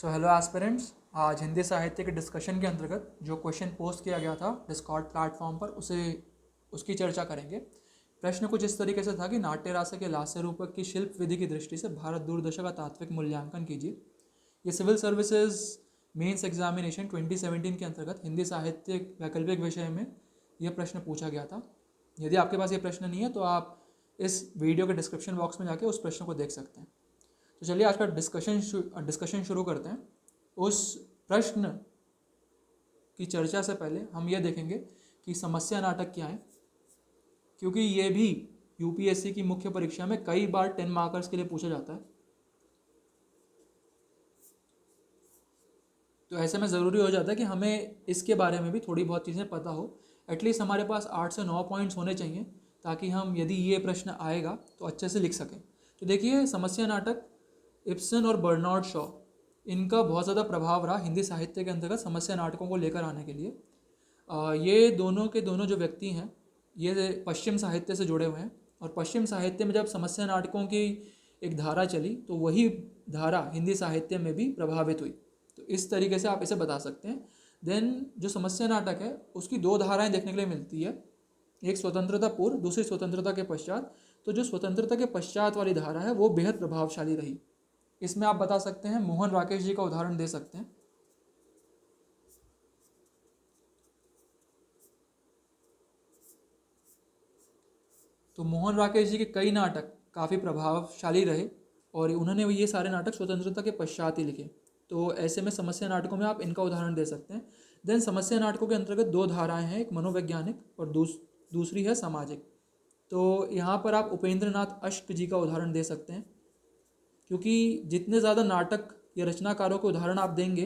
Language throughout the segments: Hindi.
सो हेलो एस्पिरेंट्स, आज हिंदी साहित्य के डिस्कशन के अंतर्गत जो क्वेश्चन पोस्ट किया गया था डिस्कॉर्ड प्लेटफॉर्म पर उसकी चर्चा करेंगे। प्रश्न कुछ इस तरीके से था कि नाट्य रास के लास्य रूपक की शिल्प विधि की दृष्टि से भारत दूरदर्शन का तात्विक मूल्यांकन कीजिए। ये सिविल सर्विसेज मेंस एग्जामिनेशन 2017 के अंतर्गत हिंदी साहित्य वैकल्पिक विषय में यह प्रश्न पूछा गया था। यदि आपके पास ये प्रश्न नहीं है तो आप इस वीडियो के डिस्क्रिप्शन बॉक्स में जाके उस प्रश्न को देख सकते हैं। तो चलिए आज का डिस्कशन शुरू करते हैं। उस प्रश्न की चर्चा से पहले हम ये देखेंगे कि समस्या नाटक क्या है, क्योंकि ये भी यूपीएससी की मुख्य परीक्षा में कई बार 10 मार्कर्स के लिए पूछा जाता है। तो ऐसे में ज़रूरी हो जाता है कि हमें इसके बारे में भी थोड़ी बहुत चीज़ें पता हो। एटलीस्ट हमारे पास 8 से 9 पॉइंट्स होने चाहिए ताकि हम यदि ये प्रश्न आएगा तो अच्छे से लिख सकें। तो देखिए, समस्या नाटक इब्सन और बर्नार्ड शॉ, इनका बहुत ज़्यादा प्रभाव रहा हिंदी साहित्य के अंतर्गत समस्या नाटकों को लेकर आने के लिए। ये दोनों के दोनों जो व्यक्ति हैं ये पश्चिम साहित्य से जुड़े हुए हैं, और पश्चिम साहित्य में जब समस्या नाटकों की एक धारा चली तो वही धारा हिंदी साहित्य में भी प्रभावित हुई। तो इस तरीके से आप इसे बता सकते हैं। देन जो समस्या नाटक है उसकी दो धाराएं देखने के लिए मिलती है, एक स्वतंत्रता पूर्व, दूसरी स्वतंत्रता के पश्चात। तो जो स्वतंत्रता के पश्चात वाली धारा है वो बेहद प्रभावशाली रही। इसमें आप बता सकते हैं, मोहन राकेश जी का उदाहरण दे सकते हैं। तो मोहन राकेश जी के कई नाटक काफ़ी प्रभावशाली रहे और उन्होंने ये सारे नाटक स्वतंत्रता के पश्चात ही लिखे। तो ऐसे में समस्या नाटकों में आप इनका उदाहरण दे सकते हैं। देन समस्या नाटकों के अंतर्गत दो धाराएं हैं, एक मनोवैज्ञानिक और दूसरी है सामाजिक। तो यहाँ पर आप उपेंद्र नाथ अश्क जी का उदाहरण दे सकते हैं, क्योंकि जितने ज़्यादा नाटक या रचनाकारों के उदाहरण आप देंगे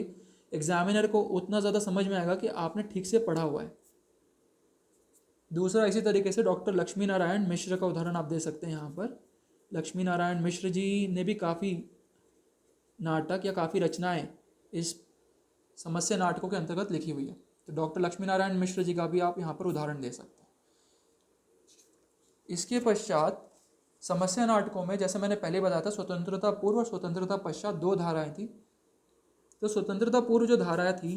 एग्जामिनर को उतना ज़्यादा समझ में आएगा कि आपने ठीक से पढ़ा हुआ है। दूसरा इसी तरीके से डॉक्टर लक्ष्मी नारायण मिश्र का उदाहरण आप दे सकते हैं। यहाँ पर लक्ष्मी नारायण मिश्र जी ने भी काफ़ी नाटक या काफ़ी रचनाएं इस समस्या नाटकों के अंतर्गत लिखी हुई है। तो डॉक्टर लक्ष्मी नारायण मिश्र जी का भी आप यहाँ पर उदाहरण दे सकते हैं। इसके पश्चात समस्या नाटकों में, जैसे मैंने पहले बताया था, स्वतंत्रता पूर्व और स्वतंत्रता पश्चात दो धाराएं थी। तो स्वतंत्रता पूर्व जो धाराएं थी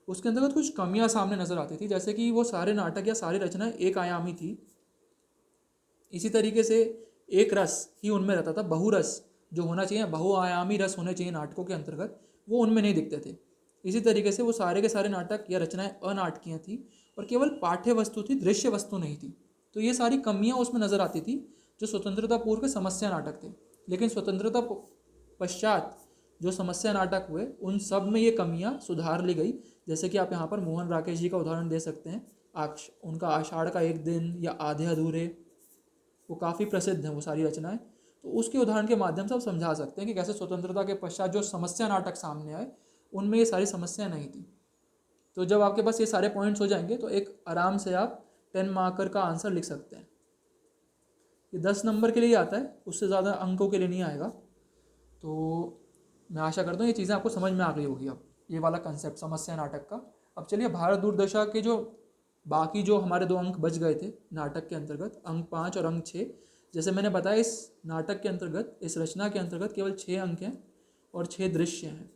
उसके अंतर्गत कुछ कमियां सामने नजर आती थी, जैसे कि वो सारे नाटक या सारी रचनाएं एक आयामी थी। इसी तरीके से एक रस ही उनमें रहता था, बहुरस जो होना चाहिए, बहुआयामी रस होने चाहिए नाटकों के अंतर्गत, वो उनमें नहीं दिखते थे। इसी तरीके से वो सारे के सारे नाटक या रचनाएं अनाटकीय थी और केवल पाठ्य वस्तु थी, दृश्य वस्तु नहीं थी। तो ये सारी कमियां उसमें नजर आती थी जो स्वतंत्रता पूर्व के समस्या नाटक थे। लेकिन स्वतंत्रता पश्चात जो समस्या नाटक हुए उन सब में ये कमियां सुधार ली गई। जैसे कि आप यहाँ पर मोहन राकेश जी का उदाहरण दे सकते हैं। उनका आषाढ़ का एक दिन या आधे अधूरे, वो काफ़ी प्रसिद्ध हैं वो सारी रचनाएं। तो उसके उदाहरण के माध्यम से आप समझा सकते हैं कि कैसे स्वतंत्रता के पश्चात जो समस्या नाटक सामने आए उनमें ये सारी समस्या नहीं थी। तो जब आपके पास ये सारे पॉइंट्स हो जाएंगे तो एक आराम से आप 10 मार्कर का आंसर लिख सकते हैं। ये 10 नंबर के लिए आता है, उससे ज़्यादा अंकों के लिए नहीं आएगा। तो मैं आशा करता हूँ ये चीज़ें आपको समझ में आ गई होगी अब, ये वाला कंसेप्ट समस्या नाटक का। अब चलिए, भारत दूरदर्शन के जो बाकी जो हमारे दो अंक बच गए थे नाटक के अंतर्गत, अंक 5 और अंक 6, जैसे मैंने बताया इस नाटक के अंतर्गत, इस रचना के अंतर्गत केवल 6 अंक हैं और 6 दृश्य हैं।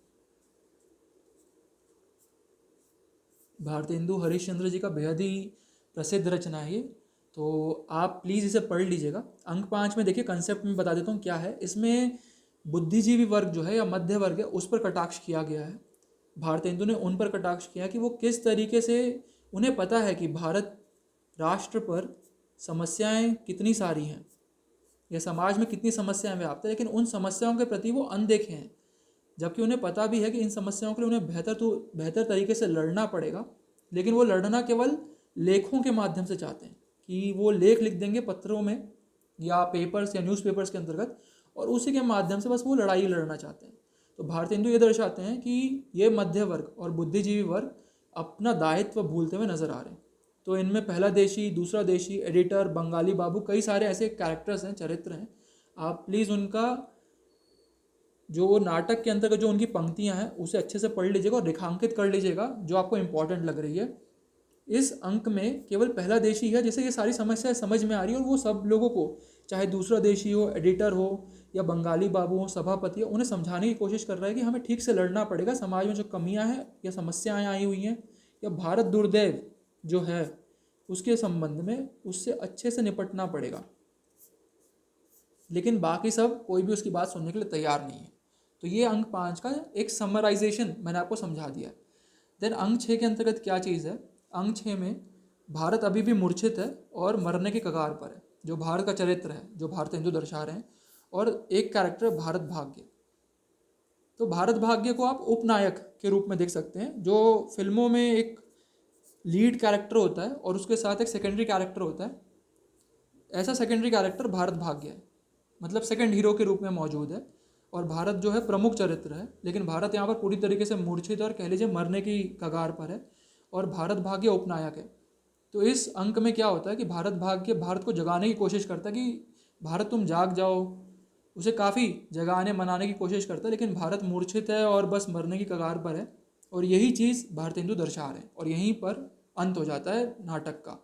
भारतेंदु हरिश्चंद्र जी का बेहद ही प्रसिद्ध रचना है ये, तो आप प्लीज़ इसे पढ़ लीजिएगा। अंक 5 में देखिए, कंसेप्ट में बता देता हूँ क्या है। इसमें बुद्धिजीवी वर्ग जो है या मध्य वर्ग है उस पर कटाक्ष किया गया है। भारतेंदु ने उन पर कटाक्ष किया कि वो किस तरीके से, उन्हें पता है कि भारत राष्ट्र पर समस्याएं कितनी सारी हैं या समाज में कितनी समस्याएं व्याप्त है, लेकिन उन समस्याओं के प्रति वो अनदेखे हैं। जबकि उन्हें पता भी है कि इन समस्याओं के लिए उन्हें बेहतर तरीके से लड़ना पड़ेगा, लेकिन वो लड़ना केवल लेखों के माध्यम से चाहते हैं कि वो लेख लिख देंगे पत्रों में या पेपर्स या न्यूज़पेपर्स के अंतर्गत, और उसी के माध्यम से बस वो लड़ाई लड़ना चाहते हैं। तो भारतेंदु ये दर्शाते हैं कि ये मध्य वर्ग और बुद्धिजीवी वर्ग अपना दायित्व भूलते हुए नजर आ रहे हैं। तो इनमें पहला देशी, दूसरा देशी, एडिटर, बंगाली बाबू, कई सारे ऐसे कैरेक्टर्स हैं, चरित्र हैं। आप प्लीज़ उनका जो नाटक के अंतर्गत जो उनकी पंक्तियां हैं उसे अच्छे से पढ़ लीजिएगा और रेखांकित कर लीजिएगा जो आपको इंपॉर्टेंट लग रही है। इस अंक में केवल पहला देशी है जिसे ये सारी समस्याएं समझ में आ रही है और वो सब लोगों को चाहे दूसरा देशी हो, एडिटर हो, या बंगाली बाबू हो, सभापति हो, उन्हें समझाने की कोशिश कर रहा है कि हमें ठीक से लड़ना पड़ेगा, समाज में जो कमियां हैं या समस्याएं आई हुई हैं या भारत दुर्दैव जो है उसके संबंध में उससे अच्छे से निपटना पड़ेगा। लेकिन बाकी सब कोई भी उसकी बात सुनने के लिए तैयार नहीं है। तो ये अंक 5 का एक समराइजेशन मैंने आपको समझा दिया है। देन अंक 6 के अंतर्गत क्या चीज़ है, अंक 6 में भारत अभी भी मूर्छित है और मरने के कगार पर है, जो भारत का चरित्र है, जो भारत हिंदू दर्शा रहे हैं, और एक कैरेक्टर भारत भाग्य। तो भारत भाग्य को आप उपनायक के रूप में देख सकते हैं, जो फिल्मों में एक लीड कैरेक्टर होता है और उसके साथ एक सेकेंडरी कैरेक्टर होता है, ऐसा सेकेंडरी कैरेक्टर भारत भाग्य है, मतलब सेकंड हीरो के रूप में मौजूद है। और भारत जो है प्रमुख चरित्र है, लेकिन भारत यहाँ पर पूरी तरीके से मूर्छित और कह लीजिए मरने की कगार पर है, और भारत भाग्य उपनायक है। तो इस अंक में क्या होता है कि भारत भाग्य भारत को जगाने की कोशिश करता है कि भारत तुम जाग जाओ, उसे काफ़ी जगाने मनाने की कोशिश करता है, लेकिन भारत मूर्छित है और बस मरने की कगार पर है। और यही चीज़ भारत हिंदू दर्शा रहे हैं, और यहीं पर अंत हो जाता है नाटक का।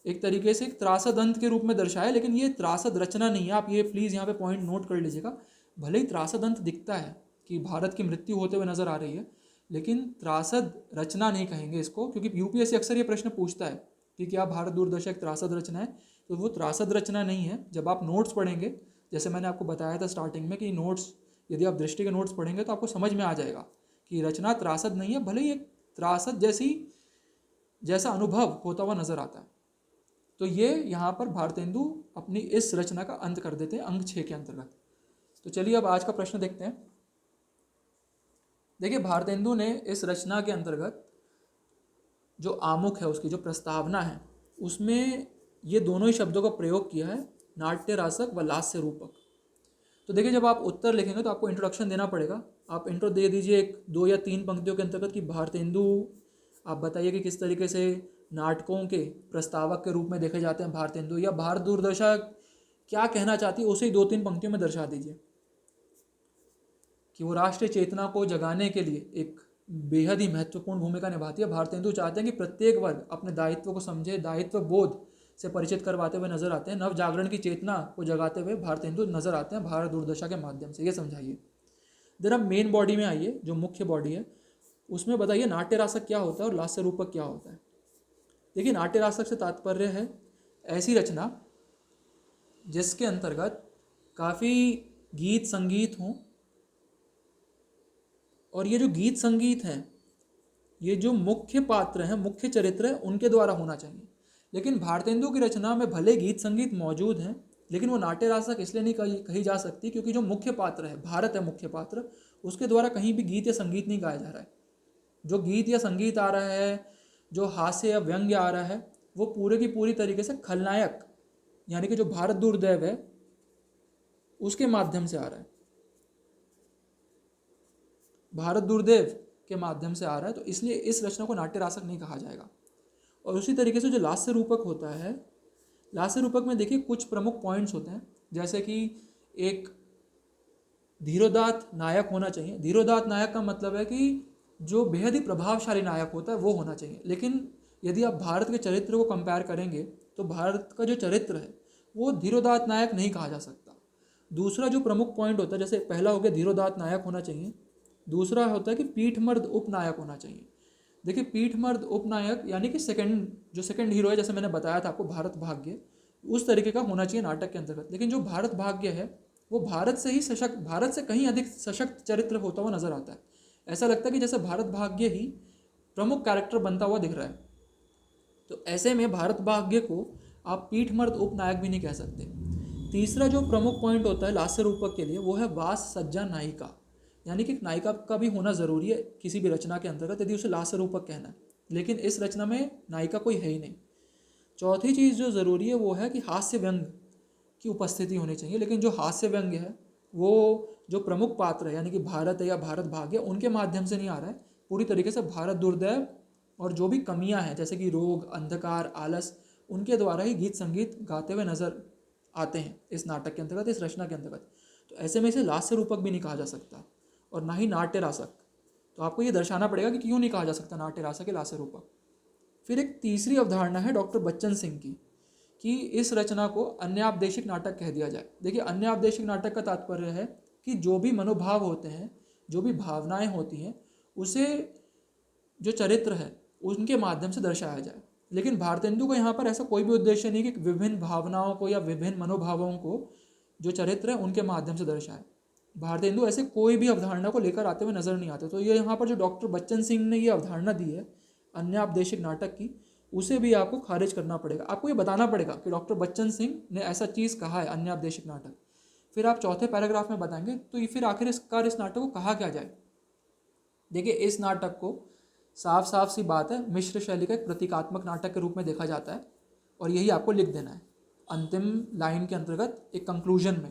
एक तरीके से एक त्रासद अंत के रूप में दर्शाया, लेकिन ये त्रासद रचना नहीं है। आप ये प्लीज़ यहाँ पे पॉइंट नोट कर लीजिएगा। भले ही त्रासद अंत दिखता है कि भारत की मृत्यु होते हुए नजर आ रही है, लेकिन त्रासद रचना नहीं कहेंगे इसको, क्योंकि यूपीएससी अक्सर ये प्रश्न पूछता है कि क्या भारत दूरदर्शक एक त्रासद रचना है। तो वो त्रासद रचना नहीं है। जब आप नोट्स पढ़ेंगे, जैसे मैंने आपको बताया था स्टार्टिंग में कि नोट्स, यदि आप दृष्टि के नोट्स पढ़ेंगे तो आपको समझ में आ जाएगा कि रचना त्रासद नहीं है, भले ही एक त्रासद जैसा अनुभव होता हुआ नजर आता है। तो ये यहाँ पर भारतेंदु अपनी इस रचना का अंत कर देते हैं अंक 6 के अंतर्गत। तो चलिए अब आज का प्रश्न देखते हैं। देखिए, भारतेंदु ने इस रचना के अंतर्गत जो आमुख है, उसकी जो प्रस्तावना है, उसमें ये दोनों ही शब्दों का प्रयोग किया है, नाट्य रासक व लास्य रूपक। तो देखिए, जब आप उत्तर लिखेंगे तो आपको इंट्रोडक्शन देना पड़ेगा। आप इंट्रो दे दीजिए 1, 2 या 3 पंक्तियों के अंतर्गत कि भारतेंदु आप बताइए कि किस तरीके से नाटकों के प्रस्तावक के रूप में देखे जाते हैं भारतेंदु, या भारत दूरदर्शा क्या कहना चाहती है उसे 2-3 पंक्तियों में दर्शा दीजिए कि वो राष्ट्रीय चेतना को जगाने के लिए एक बेहद ही महत्वपूर्ण भूमिका निभाती है। भारतेंदु चाहते हैं कि प्रत्येक वर्ग अपने दायित्व को समझे, दायित्व बोध से परिचित करवाते हुए नजर आते हैं, नव जागरण की चेतना को जगाते हुए भारतेंदु नजर आते हैं भारत दूरदर्शा के माध्यम से। ये समझाइए। देन अब मेन बॉडी में आइए, जो मुख्य बॉडी है, उसमें बताइए नाट्य रासक क्या होता है और लास्य रूपक क्या होता है। देखिए, नाट्य रासक से तात्पर्य है ऐसी रचना जिसके अंतर्गत काफ़ी गीत संगीत हों, और ये जो गीत संगीत हैं, ये जो मुख्य पात्र हैं, मुख्य चरित्र हैं, उनके द्वारा होना चाहिए। लेकिन भारतेंदु की रचना में भले गीत संगीत मौजूद हैं, लेकिन वो नाट्य रासक इसलिए नहीं कही जा सकती क्योंकि जो मुख्य पात्र है, भारत है मुख्य पात्र, उसके द्वारा कहीं भी गीत या संगीत नहीं गाया जा रहा है। जो गीत या संगीत आ रहा है, जो हास्य या व्यंग्य आ रहा है, वो पूरे की पूरी तरीके से खलनायक यानी कि जो भारत दुर्दैव है उसके माध्यम से आ रहा है, भारत दुर्दैव के माध्यम से आ रहा है। तो इसलिए इस रचना को नाट्य रासक नहीं कहा जाएगा। और उसी तरीके से जो लास्य रूपक होता है, लास्य रूपक में देखिए कुछ प्रमुख पॉइंट्स होते हैं, जैसे कि एक धीरोदात्त नायक होना चाहिए। धीरोदात्त नायक का मतलब है कि जो बेहद ही प्रभावशाली नायक होता है वो होना चाहिए। लेकिन यदि आप भारत के चरित्र को कंपेयर करेंगे तो भारत का जो चरित्र है वो धीरोदात्त नायक नहीं कहा जा सकता। दूसरा जो प्रमुख पॉइंट होता है, जैसे पहला हो गया धीरोदात्त नायक होना चाहिए, दूसरा होता है कि पीठमर्द उपनायक होना चाहिए। देखिए, पीठमर्द उपनायक यानी कि सेकंड हीरो है, जैसे मैंने बताया था आपको भारत भाग्य, उस तरीके का होना चाहिए नाटक के अंतर्गत। लेकिन जो भारत भाग्य है वो भारत से कहीं अधिक सशक्त चरित्र होता हुआ नजर आता है। ऐसा लगता है कि जैसे भारत भाग्य ही प्रमुख कैरेक्टर बनता हुआ दिख रहा है। तो ऐसे में भारत भाग्य को आप पीठमर्द उपनायक भी नहीं कह सकते। तीसरा जो प्रमुख पॉइंट होता है लास्य रूपक के लिए, वो है वास सज्जा नायिका, यानी कि नायिका का भी होना ज़रूरी है किसी भी रचना के अंतर्गत यदि उसे लास्य रूपक कहना है। लेकिन इस रचना में नायिका कोई है ही नहीं। चौथी चीज़ जो ज़रूरी है वो है कि हास्य व्यंग की उपस्थिति होनी चाहिए। लेकिन जो हास्य व्यंग्य है वो जो प्रमुख पात्र है यानी कि भारत है या भारत भाग्य, उनके माध्यम से नहीं आ रहा है। पूरी तरीके से भारत दुर्दैव और जो भी कमियां हैं जैसे कि रोग, अंधकार, आलस, उनके द्वारा ही गीत संगीत गाते हुए नजर आते हैं इस नाटक के अंतर्गत, इस रचना के अंतर्गत। तो ऐसे में इसे लास्य रूपक भी नहीं कहा जा सकता और ना ही नाट्य रासक। तो आपको ये दर्शाना पड़ेगा कि क्यों नहीं कहा जा सकता नाट्य रासक या लास्य रूपक। फिर एक तीसरी अवधारणा है डॉक्टर बच्चन सिंह की कि इस रचना को अन्यापदेशिक नाटक कह दिया जाए। देखिए, अन्यापदेशिक नाटक का तात्पर्य है कि जो भी मनोभाव होते हैं, जो भी भावनाएं होती हैं, उसे जो चरित्र है उनके माध्यम से दर्शाया जाए। लेकिन भारतेंदु का यहाँ पर ऐसा कोई भी उद्देश्य नहीं कि विभिन्न भावनाओं को या विभिन्न मनोभावों को जो चरित्र है उनके माध्यम से दर्शाए। भारतेंदु ऐसे कोई भी अवधारणा को लेकर आते हुए नजर नहीं आते। तो ये यहाँ पर जो डॉक्टर बच्चन सिंह ने ये अवधारणा दी है अन्यापदेशिक नाटक की, उसे भी आपको खारिज करना पड़ेगा। आपको ये बताना पड़ेगा कि डॉक्टर बच्चन सिंह ने ऐसा चीज़ कहा है अन्यापदेशिक नाटक। फिर आप चौथे पैराग्राफ में बताएंगे तो ये फिर आखिरकार इस नाटक को कहा क्या जाए। देखिए, इस नाटक को साफ साफ सी बात है मिश्र शैली का एक प्रतीकात्मक नाटक के रूप में देखा जाता है, और यही आपको लिख देना है अंतिम लाइन के अंतर्गत एक कंक्लूजन में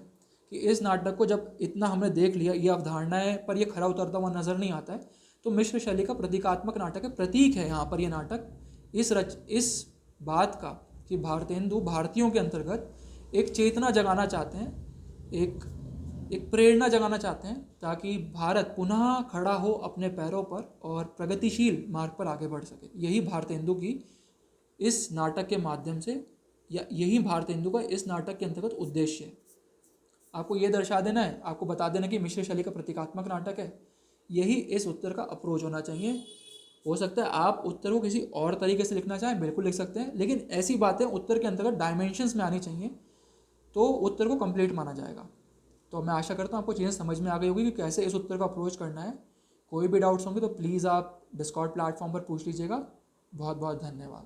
कि इस नाटक को जब इतना हमने देख लिया, ये अवधारणाएं पर ये खरा उतरता हुआ नजर नहीं आता है, तो मिश्र शैली का प्रतीकात्मक नाटक है, प्रतीक है यहाँ पर ये नाटक इस बात का कि भारतेंदु भारतीयों के अंतर्गत एक चेतना जगाना चाहते हैं, एक प्रेरणा जगाना चाहते हैं, ताकि भारत पुनः खड़ा हो अपने पैरों पर और प्रगतिशील मार्ग पर आगे बढ़ सके। यही भारतेंदु की इस नाटक के माध्यम से, या यही भारतेंदु का इस नाटक के अंतर्गत उद्देश्य है। आपको ये दर्शा देना है, आपको बता देना कि मिश्र शैली का प्रतीकात्मक नाटक है। यही इस उत्तर का अप्रोच होना चाहिए। हो सकता है आप उत्तर को किसी और तरीके से लिखना चाहें, बिल्कुल लिख सकते हैं, लेकिन ऐसी बातें उत्तर के अंतर्गत डायमेंशंस में आनी चाहिए, तो उत्तर को कंप्लीट माना जाएगा। तो मैं आशा करता हूँ आपको चीज़ें समझ में आ गई होगी कि कैसे इस उत्तर का अप्रोच करना है। कोई भी डाउट्स होंगे तो प्लीज़ आप डिस्कॉर्ड प्लेटफॉर्म पर पूछ लीजिएगा। बहुत बहुत धन्यवाद।